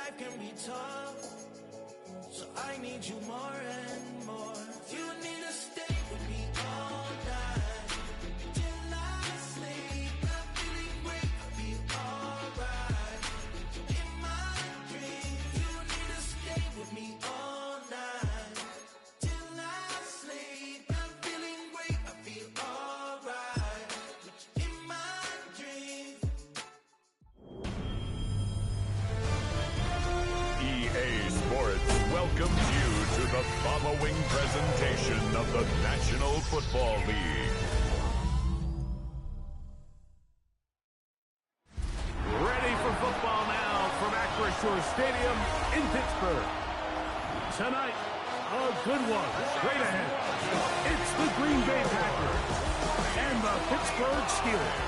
life can be tough, so I need you more and more. You need to stay with me all night till I sleep. I'm feeling great, I'll be alright. In my dreams, you need to stay with me all night till I sleep. I'm feeling great, I feel alright. In my dreams. EA Sports welcomes you to the following presentation of the National Football League. Ready for football now from Acrisure Stadium in Pittsburgh. Tonight, a good one straight ahead. It's the Green Bay Packers and the Pittsburgh Steelers.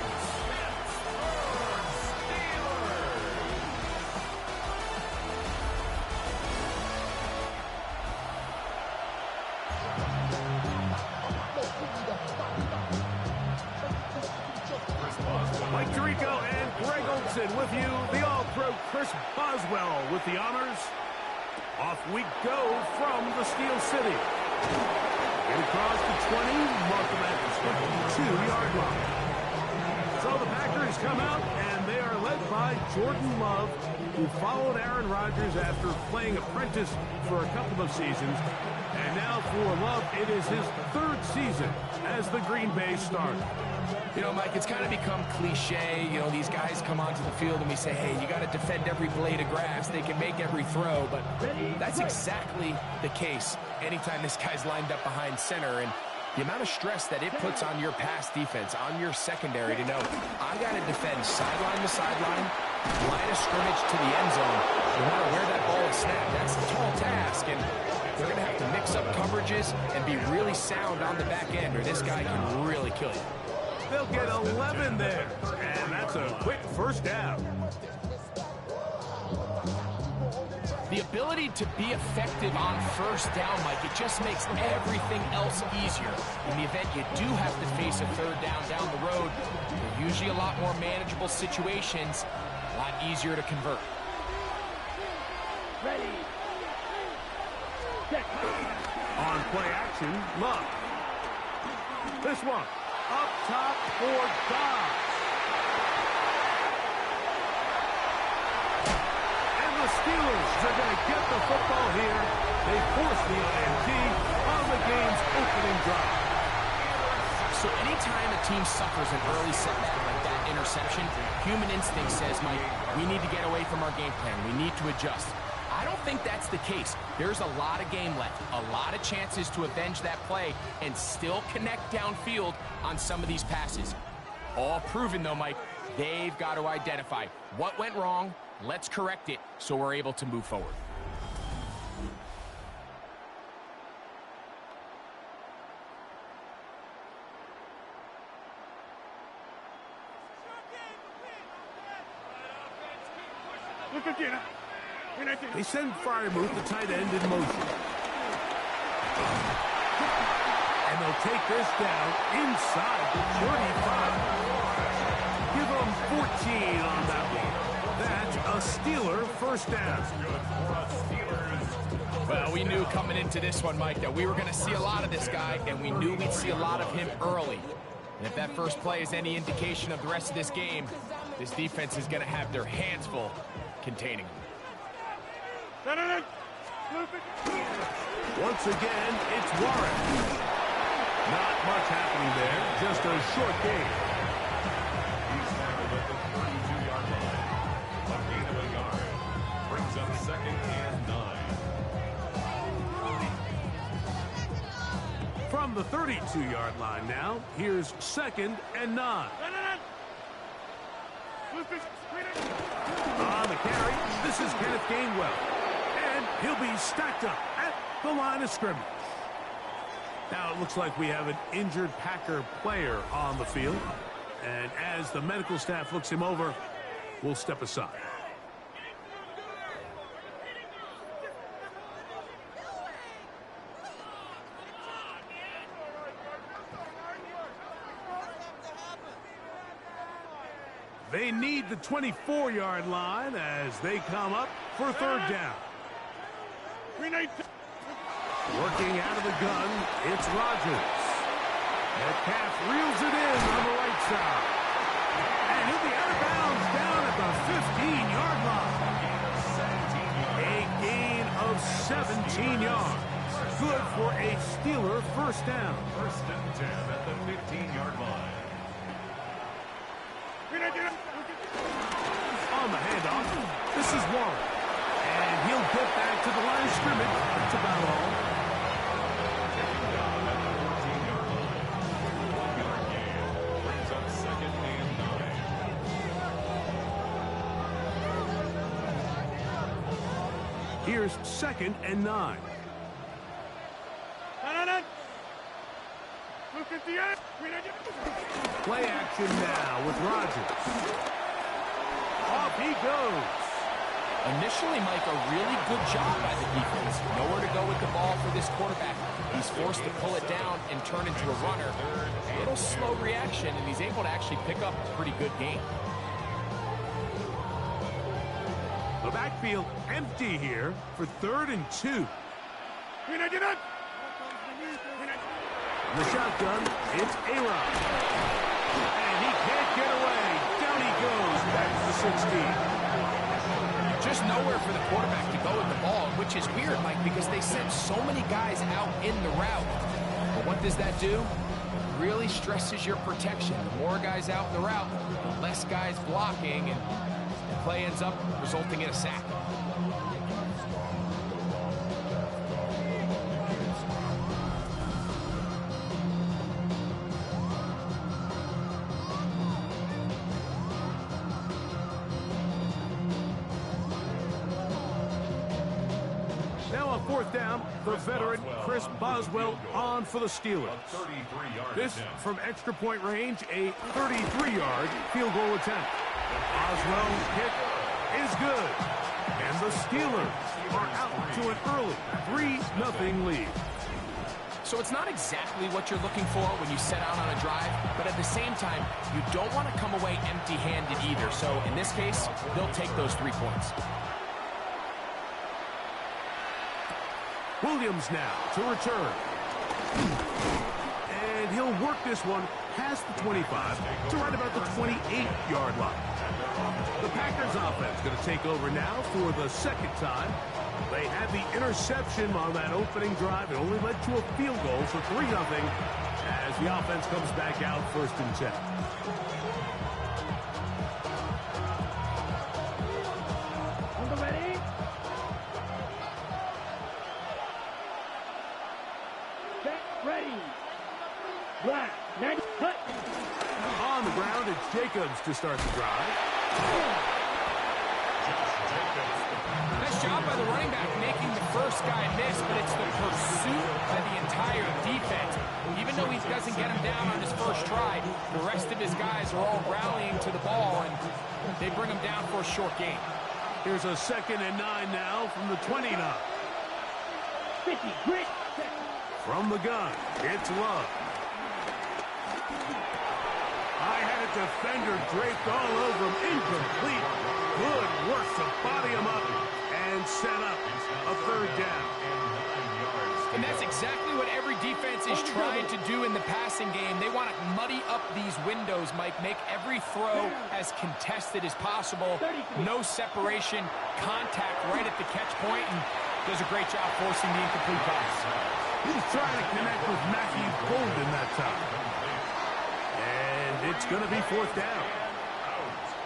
Mike Tirico and Greg Olson with you. The All-Pro Chris Boswell with the honors. Off we go from the Steel City. Get across the 20, mark them at the 52-yard line. So the Packers come out, and they are led by Jordan Love, who followed Aaron Rodgers after playing apprentice for a couple of seasons. And now for Love, it is his third season as the Green Bay starter. You know, Mike, it's kind of become cliche. You know, these guys come onto the field and we say, hey, you got to defend every blade of grass. They can make every throw, but that's exactly the case anytime this guy's lined up behind center. And the amount of stress that it puts on your pass defense, on your secondary to know, I got to defend sideline to sideline, line of scrimmage to the end zone, no matter where that ball is snapped. That's a tall task, and they're going to have to mix up coverages and be really sound on the back end, or this guy can really kill you. They'll get 11 there, and that's a quick first down. The ability to be effective on first down, Mike, it just makes everything else easier. In the event you do have to face a third down the road, they're usually a lot more manageable situations, a lot easier to convert. Ready. On play action, Love. This one, up top for Dobbs. And the Steelers are going to get the football here. They force the INT on the game's opening drive. So anytime a team suffers an early setback like that interception, human instinct says, Mike, we need to get away from our game plan. We need to adjust. I don't think that's the case. There's a lot of game left, a lot of chances to avenge that play and still connect downfield on some of these passes. All proven, though, Mike, they've got to identify what went wrong, let's correct it so we're able to move forward. They send Freiermuth, the tight end, in motion. And they'll take this down inside the 35. Give them 14 on that one. That's a Steeler first down. Well, we knew coming into this one, Mike, that we were going to see a lot of this guy, and we knew we'd see a lot of him early. And if that first play is any indication of the rest of this game, this defense is going to have their hands full containing him. Once again, it's Warren. Not much happening there, just a short game. He's tackled at the 32-yard line. A gain of a yard. Brings up 2nd and 9. From the 32-yard line now, here's 2nd and 9. On the carry, this is Kenneth Gainwell. And he'll be stacked up at the line of scrimmage. Now it looks like we have an injured Packer player on the field. And as the medical staff looks him over, we'll step aside. They need the 24-yard line as they come up for third down. Working out of the gun, it's Rodgers. Metcalf reels it in on the right side. And he'll be out of bounds down at the 15-yard line. A gain of 17 yards. Good for a Steeler first down. First and 10 at the 15-yard line. On the handoff, this is Warren. And he'll get back to the line of scrimmage. That's about all. Taking down at the 14-yard line. 1-yard gain. Brings up second and 9. Here's second and 9. Play action now with Rodgers. Off he goes. Initially, Mike, a really good job by the defense. Nowhere to go with the ball for this quarterback. He's forced to pull it down and turn into a runner. A little slow reaction, and he's able to actually pick up a pretty good game. The backfield empty here for 3rd and 2. In the shotgun, it's A-Rod. And he can't get away. Down he goes, back to the 16. Just nowhere for the quarterback to go with the ball, which is weird, Mike, because they sent so many guys out in the route. But what does that do? Really stresses your protection. The more guys out in the route, the less guys blocking, and the play ends up resulting in a sack. Fourth down, the veteran Chris Boswell on for the Steelers. This from extra point range, a 33-yard field goal attempt. Boswell's kick is good. And the Steelers are out to an early 3-0 lead. So it's not exactly what you're looking for when you set out on a drive, but at the same time, you don't want to come away empty-handed either. So in this case, they'll take those 3 points. Williams now to return. And he'll work this one past the 25 to right about the 28-yard line. The Packers offense going to take over now for the second time. They had the interception on that opening drive. It only led to a field goal for 3-0 as the offense comes back out 1st and 10. On the ground, it's Jacobs to start the drive. Nice job by the running back making the first guy miss, but it's the pursuit by the entire defense. Even though he doesn't get him down on his first try, the rest of his guys are all rallying to the ball, and they bring him down for a short gain. Here's a 2nd and 9 now from the 29. From the gun, it's Love. Defender draped all over him, incomplete. Good work to body him up and set up a 3rd down. And that's exactly what every defense is trying to do in the passing game. They want to muddy up these windows, Mike, make every throw as contested as possible. No separation, contact right at the catch point, and does a great job forcing the incomplete pass. He's trying to connect with Matthew Golden that time. It's going to be 4th down.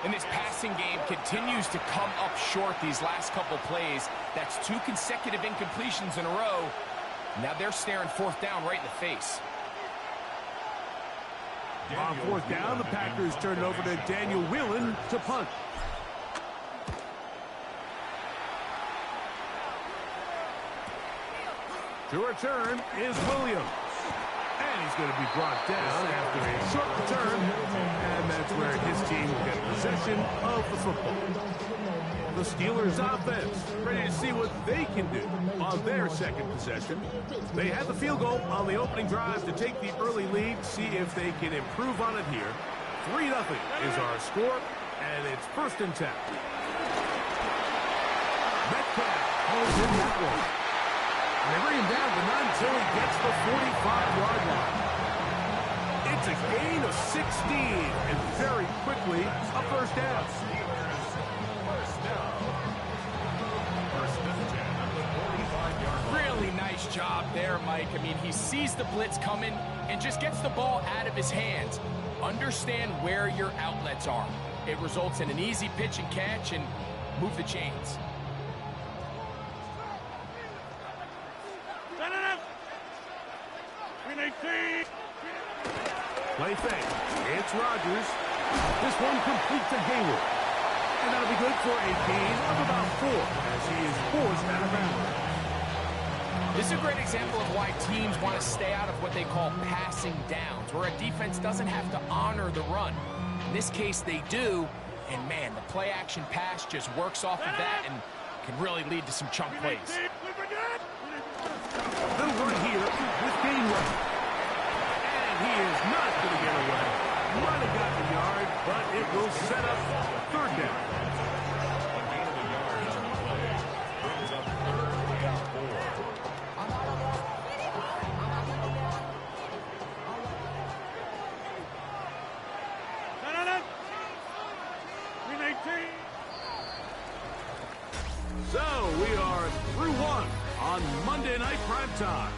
And this passing game continues to come up short these last couple plays. That's 2 consecutive incompletions in a row. Now they're staring 4th down right in the face. On 4th down, the Packers turn it over to Daniel Whelan to punt. To return is Williams. And he's going to be brought down after a short return. And that's where his team will get possession of the football. The Steelers offense ready to see what they can do on their second possession. They had the field goal on the opening drive to take the early lead, see if they can improve on it here. 3-0 is our score, And it's 1st and 10. Metcalf holds in that one. And they bring him down to none until he gets the 45-yard line. It's a gain of 16, and very quickly, a 1st down. Really nice job there, Mike. I mean, he sees the blitz coming and just gets the ball out of his hands. Understand where your outlets are. It results in an easy pitch and catch and move the chains. Play fake. It's Rodgers. This one complete to Hayward. And that'll be good for a gain of about 4 as he is forced out of bounds. This is a great example of why teams want to stay out of what they call passing downs, where a defense doesn't have to honor the run. In this case, they do. And, man, the play-action pass just works off of that and can really lead to some chunk plays. Little run here with Gainwell. And he is not going to get away. Might have gotten a yard, but it will set up 3rd down. So we are through 1 on Monday Night Primetime.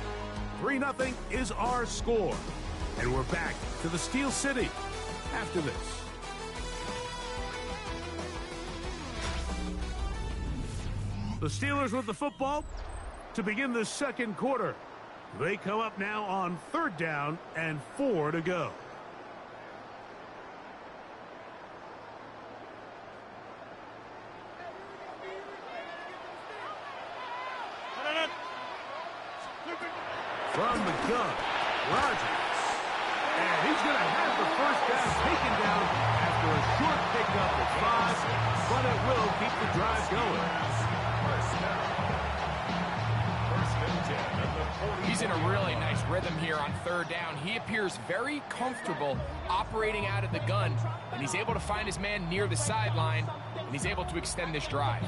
3-0 is our score. And we're back to the Steel City after this. The Steelers with the football to begin the 2nd quarter. They come up now on 3rd down and 4 to go. From the gun, Rodgers. And he's going to have the 1st down taken down after a short pickup of 5, but it will keep the drive going. He's in a really nice rhythm here on 3rd down. He appears very comfortable operating out of the gun, and he's able to find his man near the sideline, and he's able to extend this drive.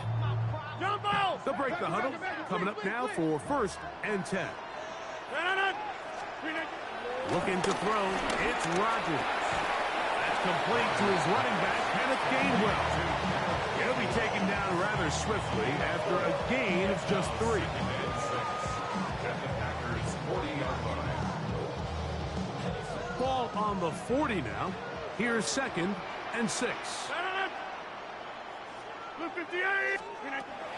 They'll break the huddle. Coming up now for 1st and 10. Looking to throw, it's Rodgers. That's complete to his running back, Kenneth Gainwell. He'll be taken down rather swiftly after a gain of just 3. Ball on the 40 now. Here's 2nd and 6.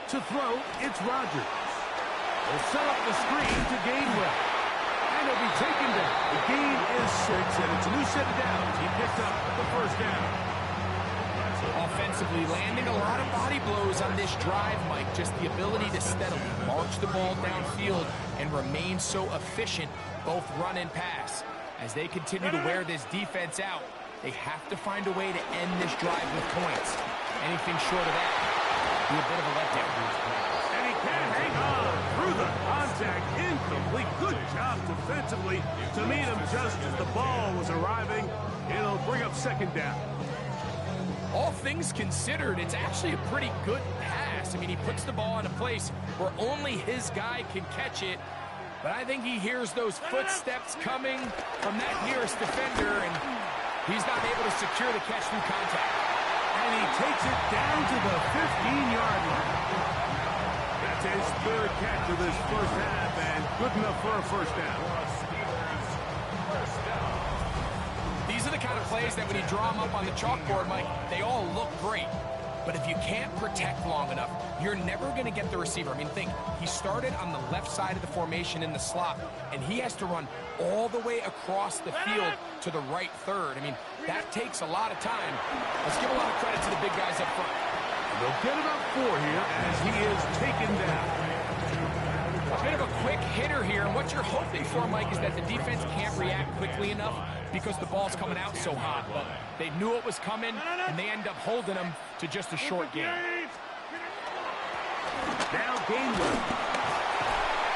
To throw, it's Rodgers. They'll set up the screen to Gainwell. And he'll be taken down. The gain is 6, and it's a new set of downs. He picked up the 1st down. Offensively, landing a lot of body blows on this drive, Mike. Just the ability to steadily march the ball downfield and remain so efficient, both run and pass. As they continue to wear this defense out, they have to find a way to end this drive with points. Anything short of that be a bit of a letdown. And he can't hang on through the contact. Incomplete. Good job defensively to meet him just as the ball was arriving. It'll bring up 2nd down. All things considered, it's actually a pretty good pass. I mean, he puts the ball in a place where only his guy can catch it. But I think he hears those footsteps coming from that nearest defender, and he's not able to secure the catch through contact. And he takes it down to the 15-yard line. That's his 3rd catch of this 1st half, and good enough for a 1st down. These are the kind of plays that when you draw them up on the chalkboard, Mike, they all look great. But if you can't protect long enough, you're never going to get the receiver. I mean, think, he started on the left side of the formation in the slot, and he has to run all the way across the field to the right 3rd. I mean, that takes a lot of time. Let's give a lot of credit to the big guys up front. They'll get about 4 here as he is taken down. A bit of a quick hitter here, and what you're hoping for, Mike, is that the defense can't react quickly enough because the ball's coming out so hot. But they knew it was coming, and they end up holding him to just a short game. Now Gainwell.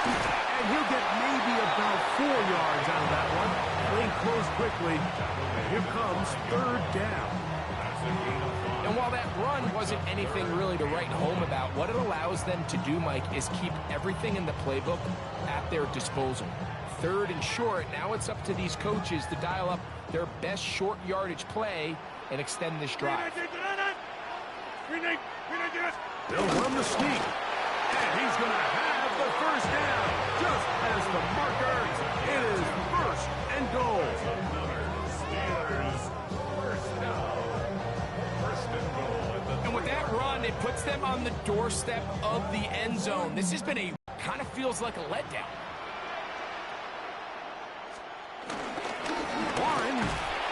And he'll get maybe about 4 yards out of that one. Lane closed quickly. Here comes 3rd down. And while that run wasn't anything really to write home about, what it allows them to do, Mike, is keep everything in the playbook at their disposal. 3rd and short, now it's up to these coaches to dial up their best short yardage play and extend this drive. They'll run the sneak. And he's going to have the first down. Just as the marker, it is 1st and goal. And with that run, it puts them on the doorstep of the end zone. This has been kind of feels like a letdown. Warren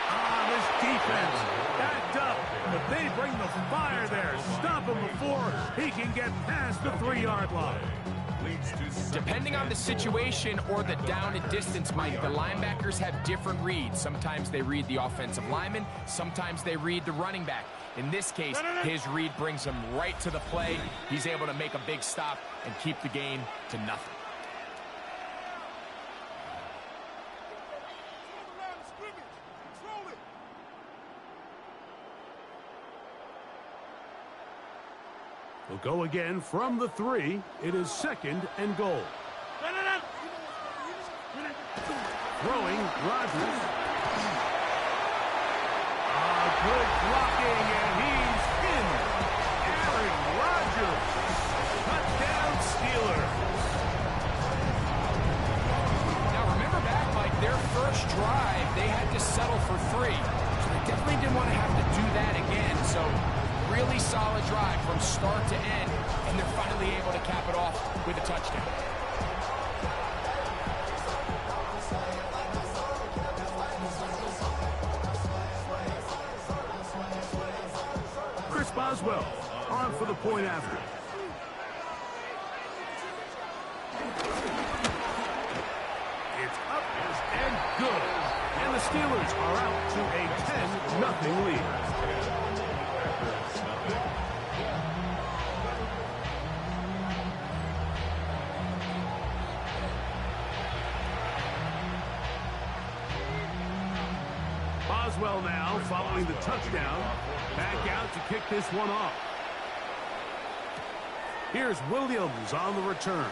on this defense. Backed up, but they bring the fire there. Stop him before he can get past the 3-yard line. Depending on the situation or the down and distance, Mike, the linebackers have different reads. Sometimes they read the offensive lineman. Sometimes they read the running back. In this case, his read brings him right to the play. He's able to make a big stop and keep the game to nothing. We'll go again from the 3. It is 2nd and goal. Throwing, Rodgers. Good blocking, and he's in. Aaron Rodgers. Touchdown, Steelers. Now remember back, Mike, their first drive, they had to settle for 3. So they definitely didn't want to have to do that again. So really solid drive from start to end, and they're finally able to cap it off with a touchdown. Chris Boswell on for the point after. It's up and good. And the Steelers are out to a 10-0 lead. Boswell now following the touchdown. Back out to kick this one off. Here's Williams on the return.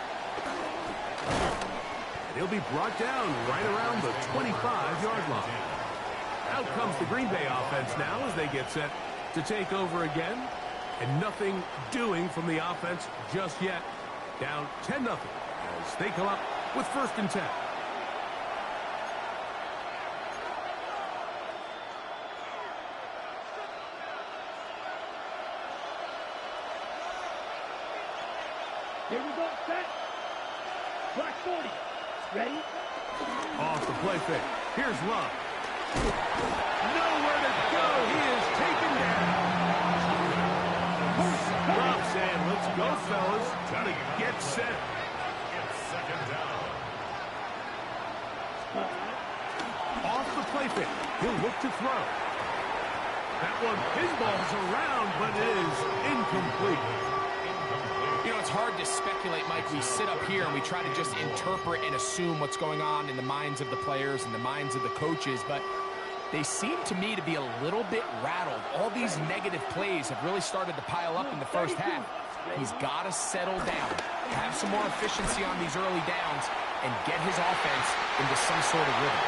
And he'll be brought down right around the 25-yard line. Out comes the Green Bay offense now as they get set to take over again. And nothing doing from the offense just yet. Down 10-0 as they come up with 1st and 10. Here we go, set. Black 40. Ready? Off the play fake. Here's Love. Nowhere to go. He is taken down. Love saying, let's go, fellas. Got to get set. It's 2nd down. Off the play fake. He'll look to throw. That one pinballs around, but it is incomplete. You know, it's hard to speculate, Mike. We sit up here and we try to just interpret and assume what's going on in the minds of the players and the minds of the coaches, but they seem to me to be a little bit rattled. All these negative plays have really started to pile up in the first half. He's got to settle down, have some more efficiency on these early downs, and get his offense into some sort of rhythm.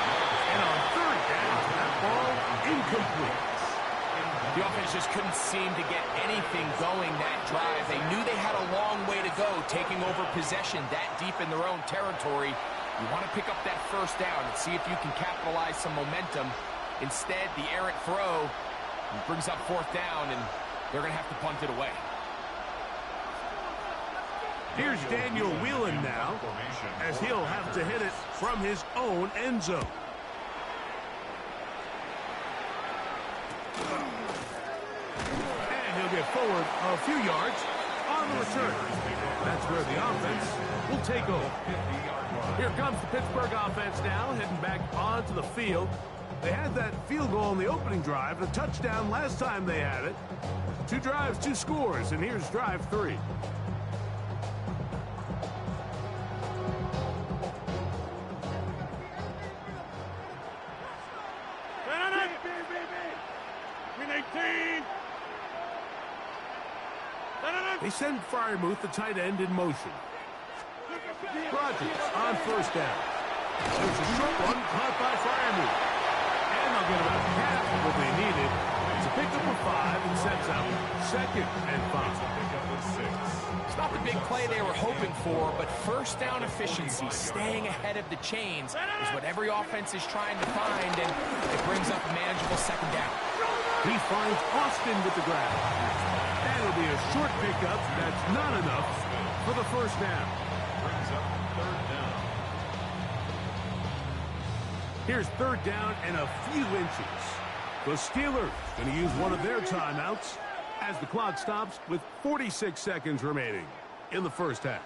And on 3rd down, that ball incomplete. The offense just couldn't seem to get anything going that drive. They knew they had a long way to go, taking over possession that deep in their own territory. You want to pick up that 1st down and see if you can capitalize some momentum. Instead, the errant throw brings up 4th down, and they're going to have to punt it away. Here's Daniel Whelan now, as he'll have to hit it from his own end zone. And he'll get forward a few yards on the return. That's where the offense will take over. Here comes the Pittsburgh offense now, heading back onto the field. They had that field goal on the opening drive, a touchdown last time they had it. 2 drives, 2 scores, and here's drive 3. They send Freiermuth, the tight end, in motion. Rodgers on first down. There's a short one caught by Freiermuth. And they'll get about half of what they needed. It's a pickup of 5 and sets up 2nd and 5. It's not the big play they were hoping for, but first down efficiency, staying ahead of the chains, is what every offense is trying to find, and it brings up a manageable 2nd down. He finds Austin with the grab. That'll be a short pickup. That's not enough for the first down. Brings up 3rd down. Here's 3rd down and a few inches. The Steelers going to use one of their timeouts as the clock stops with 46 seconds remaining in the first half.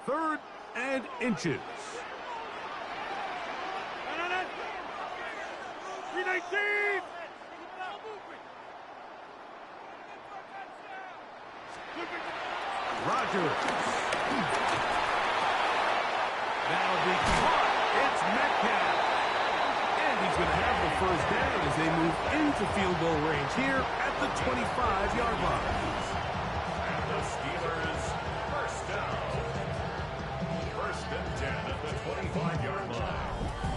Third and inches. 319! Rodgers. That'll be caught. It's Metcalf. And he's going to have the first down as they move into field goal range here at the 25-yard line. And the Steelers first down. 1st and 10 at the 25-yard line.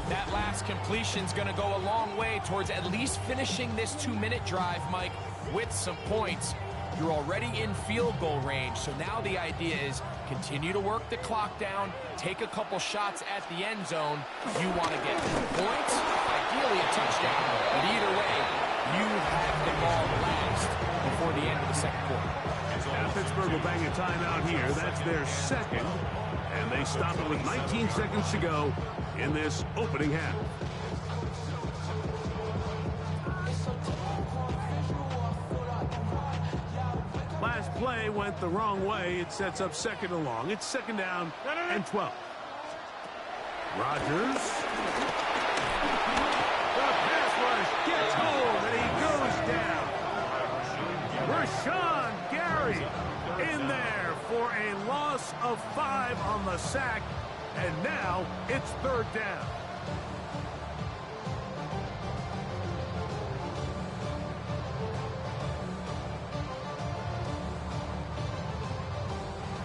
That last completion's going to go a long way towards at least finishing this 2-minute drive, Mike, with some points. You're already in field goal range, so now the idea is continue to work the clock down, take a couple shots at the end zone. You want to get points, ideally a touchdown, but either way, you have the ball last before the end of the 2nd quarter. Now Pittsburgh will bang a timeout here. That's their 2nd, and they stop it with 19 seconds to go in this opening half. Last play went the wrong way. It sets up 2nd and long. It's 2nd down and 12. Rodgers. The pass rush gets home, and he goes down. Rashawn Gary in there for a loss of 5 on the sack, and now it's 3rd down.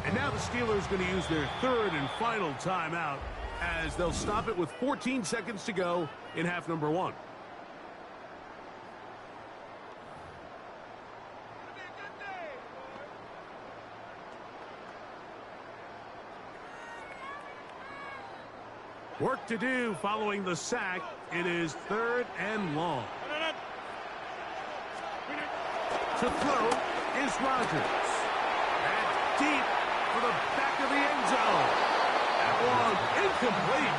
And now the Steelers going to use their 3rd and final timeout as they'll stop it with 14 seconds to go in half number 1. Work to do following the sack. It is 3rd and long. To throw is Rodgers. That's deep for the back of the end zone. That one incomplete.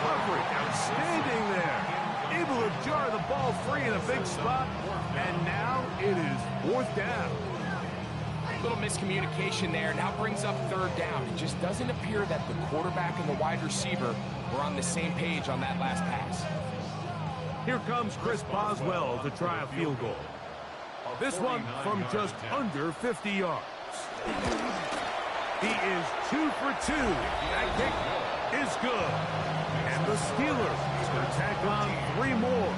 Coverage outstanding there. Able to jar the ball free in a big spot. And now it is 4th down. Little miscommunication there. Now brings up 3rd down. It just doesn't appear that the quarterback and the wide receiver were on the same page on that last pass. Here comes Chris Boswell to try a field goal. This one from just under 50 yards. He is 2 for 2. That kick is good. And the Steelers will tack on 3 more,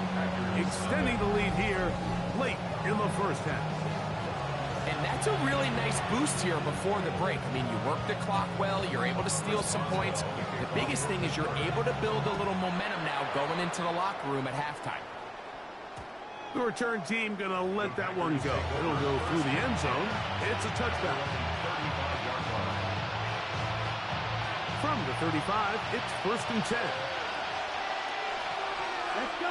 extending the lead here late in the first half. And that's a really nice boost here before the break. I mean, you work the clock well, you're able to steal some points. The biggest thing is you're able to build a little momentum now going into the locker room at halftime. The return team going to let that one go. It'll go through the end zone. It's a touchdown. From the 35, it's 1st and 10. Let's go!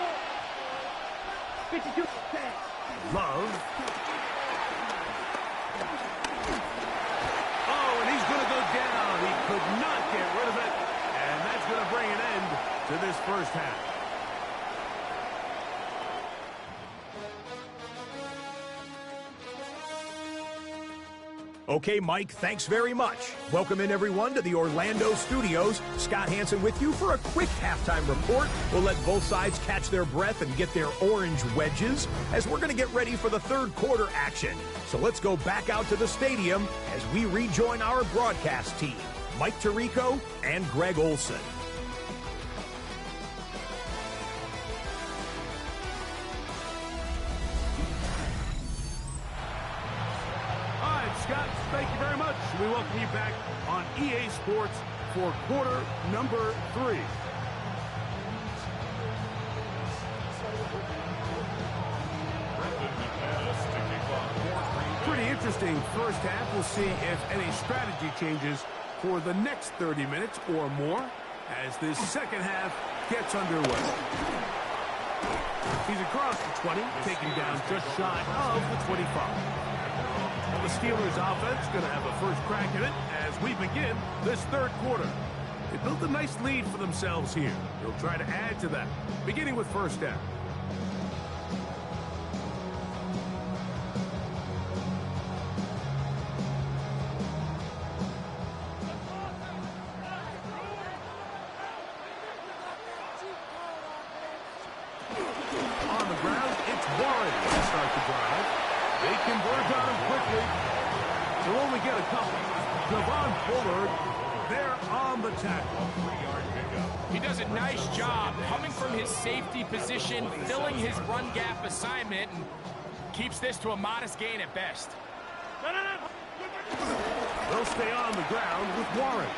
52-10. Love. Oh, and he's going to go down. He could not get rid of it. And that's going to bring an end to this first half. Okay, Mike, thanks very much. Welcome in, everyone, to the Orlando studios. Scott Hansen with you for a quick halftime report. We'll let both sides catch their breath and get their orange wedges as we're going to get ready for the 3rd quarter action. So let's go back out to the stadium as we rejoin our broadcast team. Mike Tirico and Greg Olson. All right, Scott, thank you very much. We welcome you back on EA Sports for quarter number 3. Pretty interesting first half. We'll see if any strategy changes for the next 30 minutes or more as this second half gets underway. He's across the 20, taking down just shy of the 25. Well, the Steelers offense going to have a first crack at it as we begin this third quarter. They built a nice lead for themselves here. They'll try to add to that, beginning with first down. On the ground, it's Warren to start the drive. They converge on him quickly. They'll only get a couple. Javon Bullard, they're on the tackle. He does a nice job coming from his safety position, filling his run gap assignment, and keeps this to a modest gain at best. They'll stay on the ground with Warren.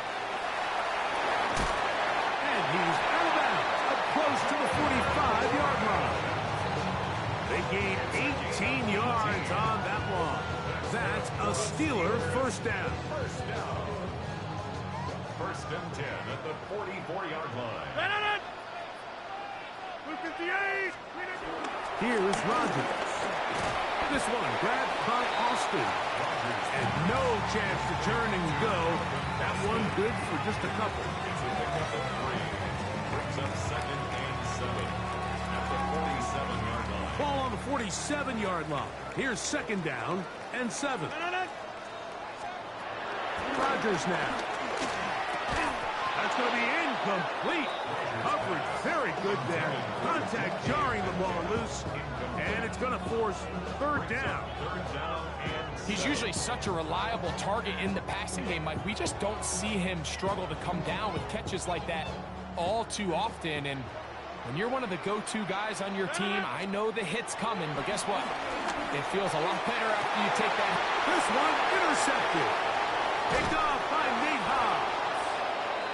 And he's out of bounds, up close to the 45-yard line. They gain 18 yards on that one. That's a Steeler first down. First and 10 at the 44-yard line. Here's Rodgers. This one grabbed by Austin. And no chance to turn and go. That one good for just a couple. Brings up second and 7 at the 47-yard line. Ball on the 47-yard line. Here's second down and 7. Rodgers now. That's going to be incomplete. Coverage very good there. Contact jarring the ball loose. And it's going to force third down. He's usually such a reliable target in the passing game, Mike. We just don't see him struggle to come down with catches like that all too often. And when you're one of the go-to guys on your team, I know the hit's coming, but guess what? It feels a lot better after you take that. This one intercepted. Picked off by Nate Hobbs.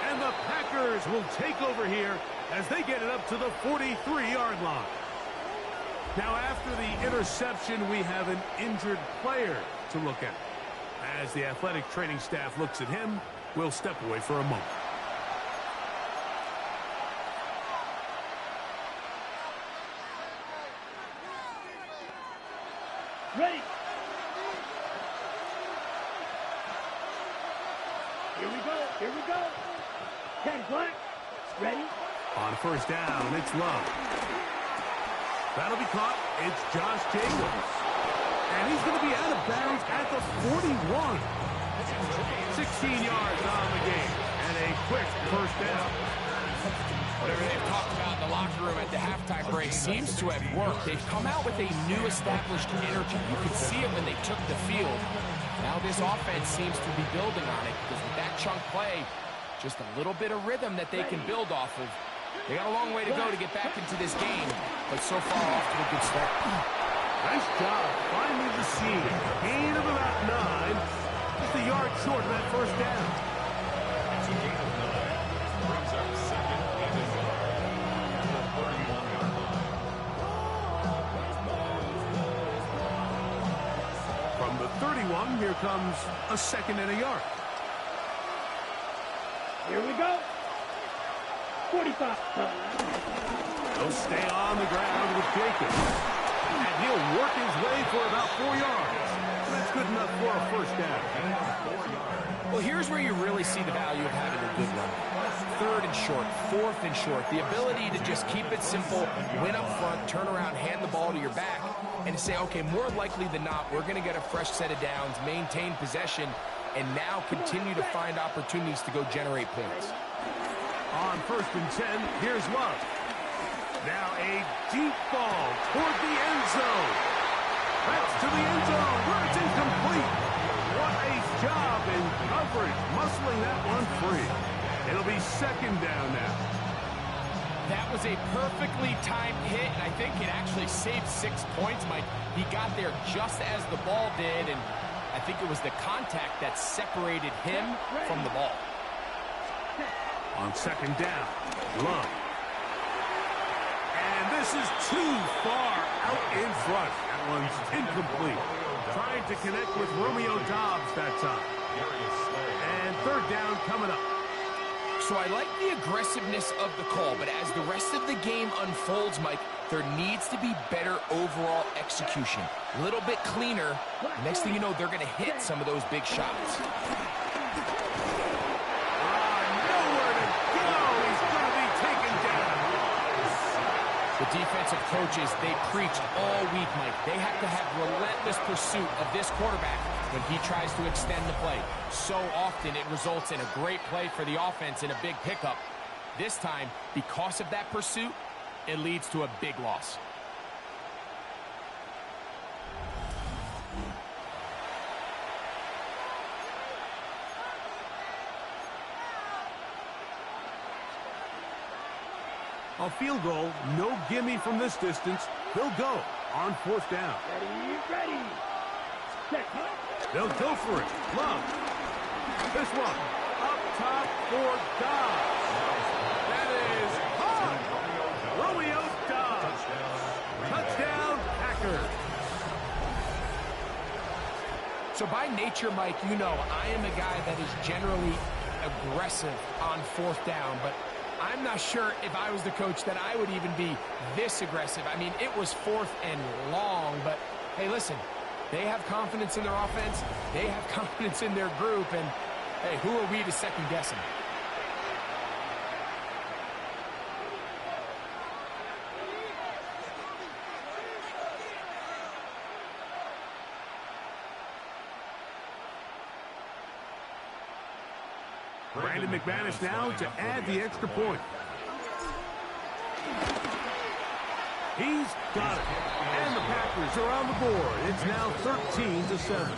And the Packers will take over here as they get it up to the 43-yard line. Now, after the interception, we have an injured player to look at. As the athletic training staff looks at him, we'll step away for a moment. Ready. Here we go. Here we go. 10 black. Ready. On first down, it's Love. That'll be caught. It's Josh Jacobs. And he's going to be out of bounds at the 41. 16 yards on the game. And a quick first down. Whatever they've talked about in the locker room at the halftime break seems to have worked. They've come out with a new established energy. You could see it when they took the field. Now this offense seems to be building on it because with that chunk play, just a little bit of rhythm that they can build off of. They got a long way to go to get back into this game, but so far off to a good start. Nice job finding the seam. Gain of about 9. Just a yard short of that first down. It's a gain of 9. Brings up second and 11 at the 31-yard line. From the 31, here comes a second and a yard. Here we go. 45. They'll stay on the ground with Jacobs. And he'll work his way for about 4 yards. That's good enough for a first down. Well, here's where you really see the value of having a good run. Third and short, fourth and short. The ability to just keep it simple, win up front, turn around, hand the ball to your back, and to say, okay, more likely than not, we're going to get a fresh set of downs, maintain possession, and now continue to find opportunities to go generate points. On first and 10, here's Love. Now a deep ball toward the end zone. That's to the end zone where it's incomplete. What a job in coverage, muscling that one free. It'll be second down now. That was a perfectly timed hit, and I think it actually saved 6 points, Mike. He got there just as the ball did, and I think it was the contact that separated him from the ball. On second down, Love. And this is too far out in front. That one's incomplete. Trying to connect with Romeo Doubs that time. And third down coming up. So I like the aggressiveness of the call, but as the rest of the game unfolds, Mike, there needs to be better overall execution. A little bit cleaner. Next thing you know, they're going to hit some of those big shots. The defensive coaches, they preach all week, Mike. They have to have relentless pursuit of this quarterback when he tries to extend the play. So often it results in a great play for the offense and a big pickup. This time, because of that pursuit, it leads to a big loss. A field goal, no gimme from this distance. They'll go on fourth down. Ready. Set. They'll go for it. Love. This one. Up top for Doubs. That is hard. Romeo Doubs. Touchdown, Packers. So by nature, Mike, you know I am a guy that is generally aggressive on fourth down, but I'm not sure if I was the coach that I would even be this aggressive. I mean, it was fourth and long, but hey, listen, they have confidence in their offense. They have confidence in their group, and hey, who are we to second guess them? Brandon McManus now to add the extra point. He's got it. And the Packers are on the board. It's now 13-7.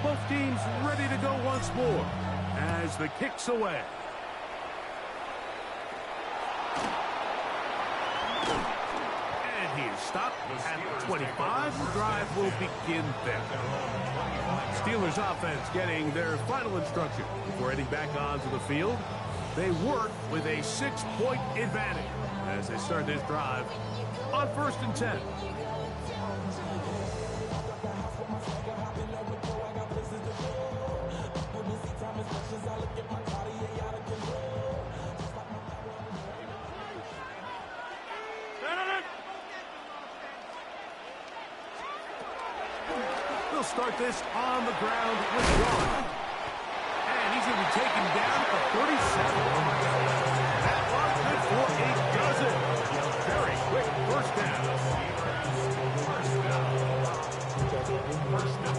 Both teams ready to go once more as the kick's away. And he is stopped at the 25. The drive will begin there. Steelers offense getting their final instruction before heading back onto the field. They work with a 6-point advantage as they start this drive on 1st and 10. They'll start this on the ground with one. And he's going to be taken down at 37. That was good for 8 dozen. Very quick first down.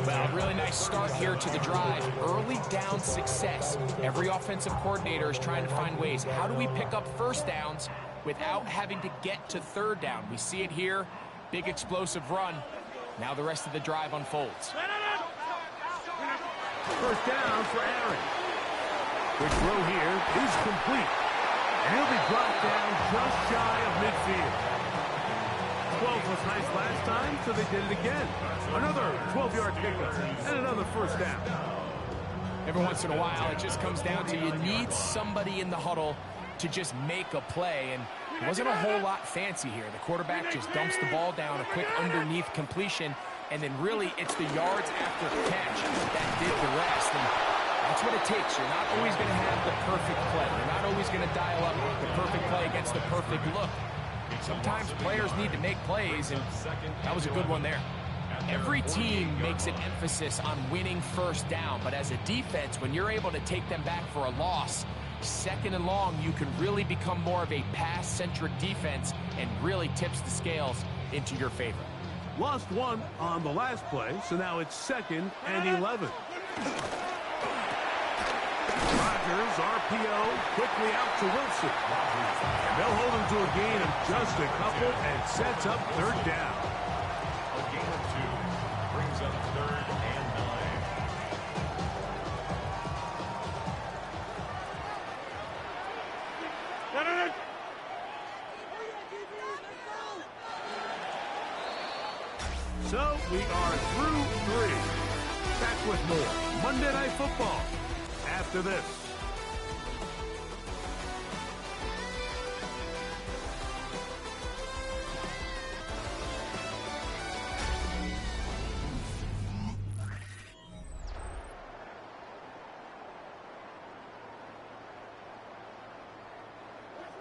Well, really nice start here to the drive. Early down success. Every offensive coordinator is trying to find ways. How do we pick up first downs without having to get to third down? We see it here. Big explosive run. Now the rest of the drive unfolds. First down for Aaron. Quick throw here is complete. And he'll be brought down just shy of midfield. 12 was nice last time, so they did it again. Another 12-yard pickup and another first down. Every once in a while, it just comes down to you need somebody in the huddle to just make a play, and it wasn't a whole lot fancy here. The quarterback just dumps the ball down, a quick underneath completion, and then really it's the yards after catch that did the rest. And that's what it takes. You're not always going to have the perfect play. You're not always going to dial up the perfect play against the perfect look. Sometimes players need to make plays, and that was a good one there. Every team makes an emphasis on winning first down, but as a defense, when you're able to take them back for a loss, second and long, you can really become more of a pass-centric defense and really tips the scales into your favor. Lost one on the last play, so now it's 2nd and 11. Rodgers, RPO, quickly out to Wilson. And they'll hold him to a gain of just a couple and sets up 3rd down. A gain of 2 brings up 3rd and 9. So we are through 3. Back with more Monday Night Football after this.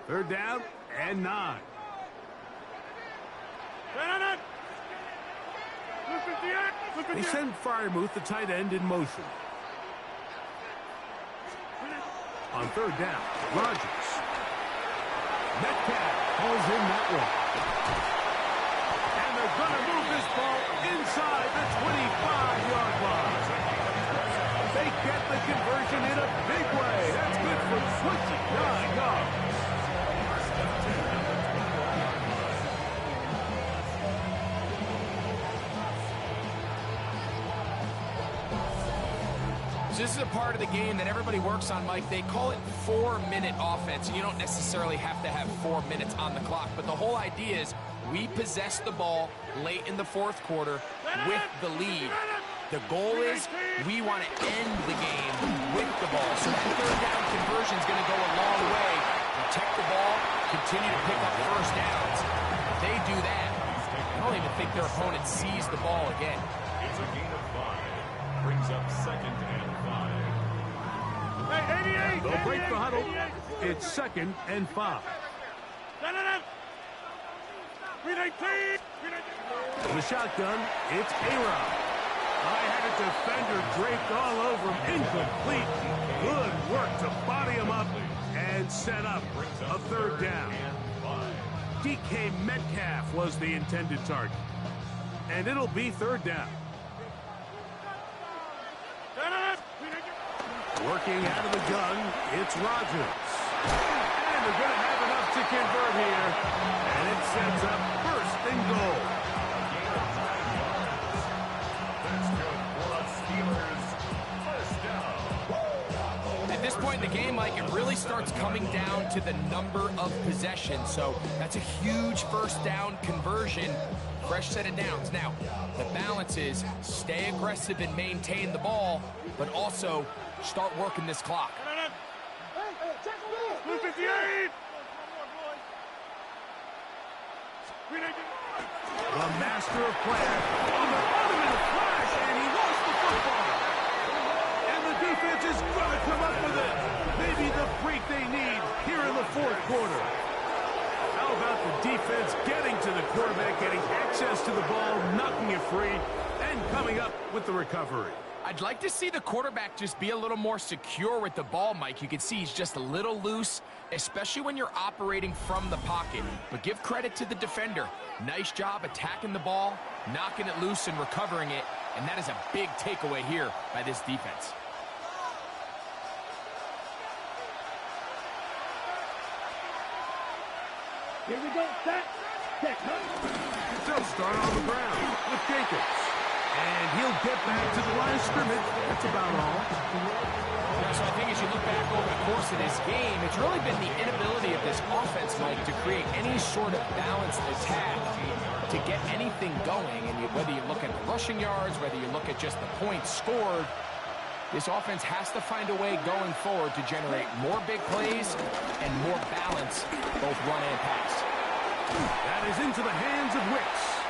Third down and 9. They send Freiermuth, the tight end, in motion. On 3rd down, Rodgers. Metcalf pulls in that one. And they're going to move this ball inside the 25-yard line. They get the conversion in a big way. That's good for 29 yards. So this is a part of the game that everybody works on, Mike. They call it 4-minute offense, and you don't necessarily have to have 4 minutes on the clock. But the whole idea is we possess the ball late in the 4th quarter with the lead. The goal is we want to end the game with the ball. So that 3rd down conversion is going to go a long way. Protect the ball, continue to pick up 1st downs. If they do that, I don't even think their opponent sees the ball again. It's a gain of 5. Brings up 2nd and 5. They'll break the huddle. It's 2nd and 5. The shotgun, it's A-Rod. I had a defender draped all over him. Incomplete. Good work to body him up and set up a 3rd down. DK Metcalf was the intended target. And it'll be 3rd down. Working out of the gun, it's Rodgers. And they're going to have enough to convert here. And it sets up 1st and goal. At this point in the game, Mike, it really starts coming down to the number of possessions. So that's a huge 1st down conversion. Fresh set of downs. Now, the balance is stay aggressive and maintain the ball, but also start working this clock. The master of plan on the ultimate flash, and he lost the football. And the defense is going to come up with it. Maybe the break they need here in the 4th quarter. How about the defense getting to the quarterback, getting access to the ball, knocking it free, and coming up with the recovery? I'd like to see the quarterback just be a little more secure with the ball, Mike. You can see he's just a little loose, especially when you're operating from the pocket. But give credit to the defender. Nice job attacking the ball, knocking it loose and recovering it. And that is a big takeaway here by this defense. Here we go, set, check. They'll start on the ground with Jacobs. And he'll get back to the line of scrimmage. That's about all. So I think as you look back over the course of this game, it's really been the inability of this offense, Mike, to create any sort of balanced attack to get anything going. And whether you look at the rushing yards, whether you look at just the points scored, this offense has to find a way going forward to generate more big plays and more balance, both run and pass. That is into the hands of Wicks.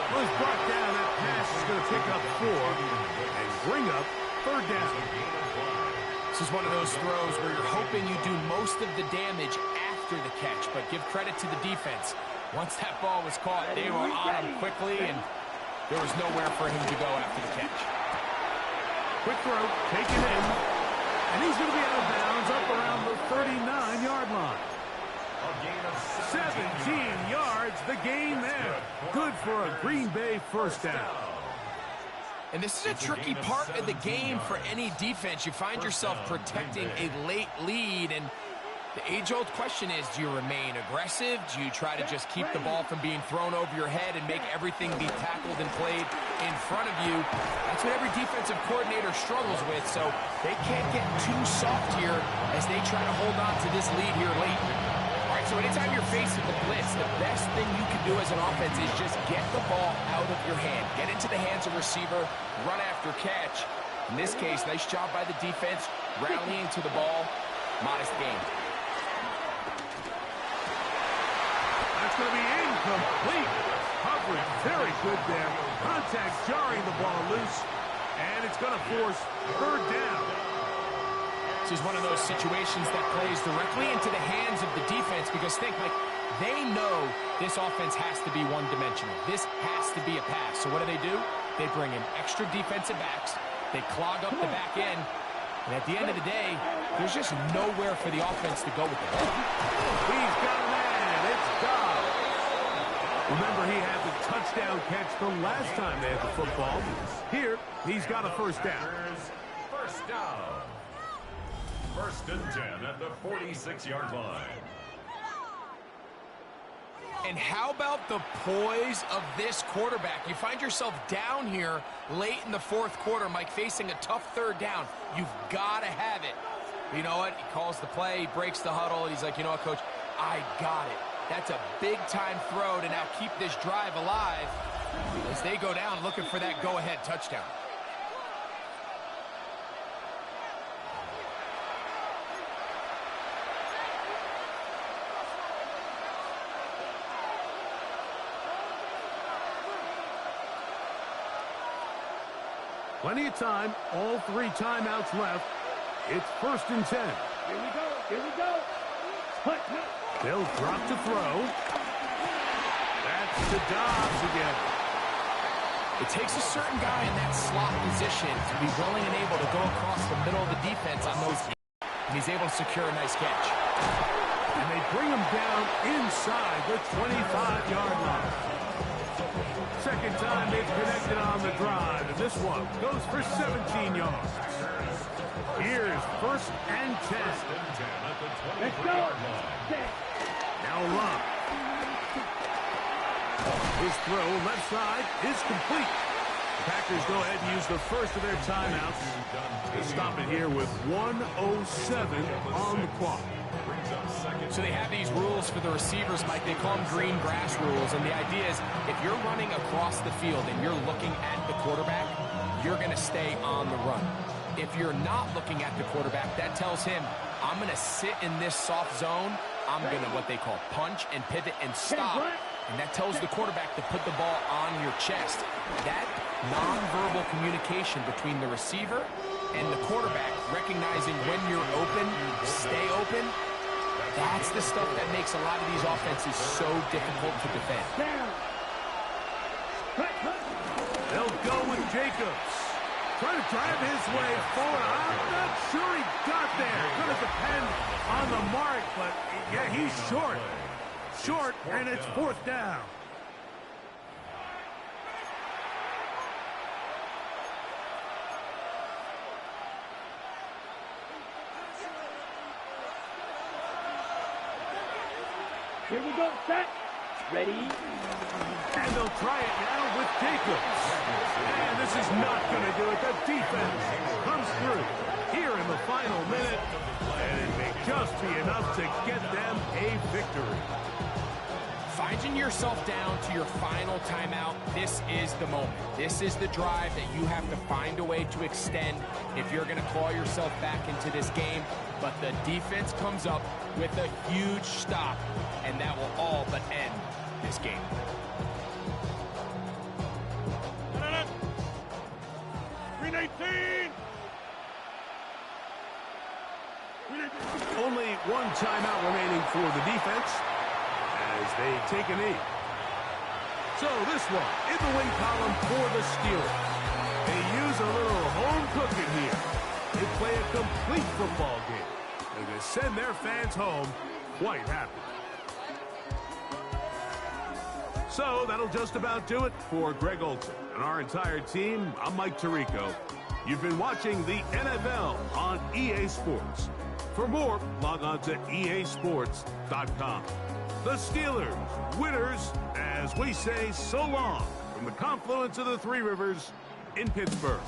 Was brought down. That pass is going to pick up 4 and bring up 3rd down. This is one of those throws where you're hoping you do most of the damage after the catch, but give credit to the defense. Once that ball was caught, they were on him quickly, and there was nowhere for him to go after the catch. Quick throw, taken in, and he's going to be out of bounds up around the 39-yard line. A gain 17 yards, the gain there. Good for a Green Bay first down. And this is a tricky part of the game for any defense. You find yourself protecting a late lead, and the age-old question is, do you remain aggressive? Do you try to just keep the ball from being thrown over your head and make everything be tackled and played in front of you? That's what every defensive coordinator struggles with, so they can't get too soft here as they try to hold on to this lead here late. All right, so anytime you're facing the blitz, the best thing you can do as an offense is just get the ball out of your hand. Get into the hands of receiver, run after catch. In this case, nice job by the defense, rallying to the ball. Modest gain. That's going to be incomplete. Coverage very good there. Contact jarring the ball loose, and it's going to force third down. This is one of those situations that plays directly into the hands of the defense because think, like, they know this offense has to be one-dimensional. This has to be a pass. So what do? They bring in extra defensive backs. They clog up the back end. And at the end of the day, there's just nowhere for the offense to go with the ball. He's got a man. It's God. Remember, he had the touchdown catch the last time they had the football. Here, he's got a first down. First down. 1st and 10 at the 46-yard line. And how about the poise of this quarterback? You find yourself down here late in the fourth quarter, Mike, facing a tough third down. You've got to have it. You know what? He calls the play, he breaks the huddle. He's like, you know what, Coach? I got it. That's a big-time throw to now keep this drive alive as they go down looking for that go-ahead touchdown. Plenty of time, all 3 timeouts left. It's 1st and 10. Here we go, here we go. They'll drop to throw. That's to Dobbs again. It takes a certain guy in that slot position to be willing and able to go across the middle of the defense on those, and he's able to secure a nice catch. And they bring him down inside the 25-yard line. Second time they've connected on the drive, and this one goes for 17 yards. Here's 1st and 10. Let's go. Now Love. His throw left side is complete. The Packers go ahead and use the first of their timeouts to stop it here with 1:07 on the clock. So they have these rules for the receivers, Mike. They call them green grass rules. And the idea is if you're running across the field and you're looking at the quarterback, you're going to stay on the run. If you're not looking at the quarterback, that tells him, I'm going to sit in this soft zone. I'm going to what they call punch and pivot and stop. And that tells the quarterback to put the ball on your chest. That nonverbal communication between the receiver and the quarterback, recognizing when you're open, stay open, that's the stuff that makes a lot of these offenses so difficult to defend. They'll go with Jacobs. Trying to drive his way forward. I'm not sure he got there. Going to depend on the mark, but yeah, he's short. Short, and it's 4th down. Here we go, set, ready. And they'll try it now with Jacobs. And this is not going to do it. The defense comes through here in the final minute. And it may just be enough to get them a victory. Finding yourself down to your final timeout, this is the moment. This is the drive that you have to find a way to extend if you're going to claw yourself back into this game. But the defense comes up with a huge stop, and that will all but end this game. Green 18. Only one timeout remaining for the defense as they take a knee. So this one in the win column for the Steelers. They use a little home cooking here. They play a complete football game. And they send their fans home quite happy. So that'll just about do it for Greg Olson and our entire team. I'm Mike Tirico. You've been watching the NFL on EA Sports. For more, log on to easports.com. The Steelers, winners, as we say so long from the confluence of the Three Rivers in Pittsburgh.